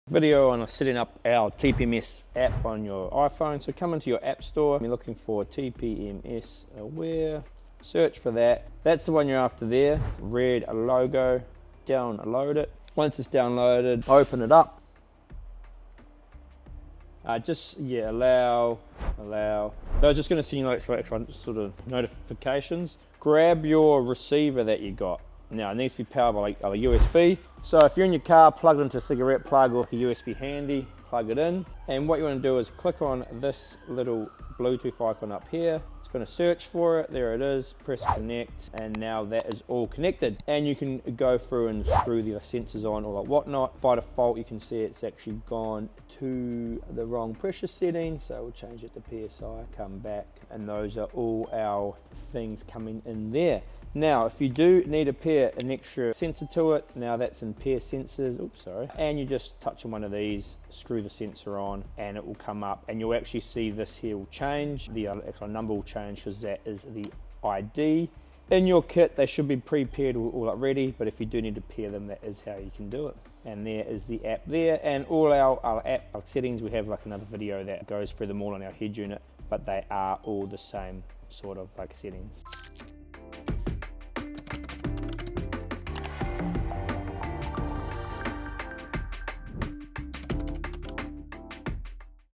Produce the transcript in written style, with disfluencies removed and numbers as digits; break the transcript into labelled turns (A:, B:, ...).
A: Video on setting up our TPMS app on your iPhone. So come into your App Store, you're looking for TPMS Aware, search for that. That's the one you're after there, red logo, download it. Once it's downloaded, open it up. Allow. So it's just going to send you like extra sort of notifications. Grab your receiver that you got. Now it needs to be powered by like a USB. So if you're in your car, plug it into a cigarette plug or like a USB handy, plug it in. And what you want to do is click on this little Bluetooth icon up here. It's going to search for it. There it is. Press connect, and now that is all connected. And you can go through and screw the sensors on or like whatnot. By default, you can see it's actually gone to the wrong pressure setting. So we'll change it to PSI. Come back, and those are all our things coming in there. Now, if you do need to pair an extra sensor to it, now that's in pair sensors, and you just touch on one of these, screw the sensor on, and it will come up, and you'll actually see this here will change. The actual number will change because that is the ID. In your kit, they should be pre-paired or like ready, but if you do need to pair them, that is how you can do it. And there is the app there, and all our app settings, we have like another video that goes through them all on our head unit, but they are all the same sort of like settings.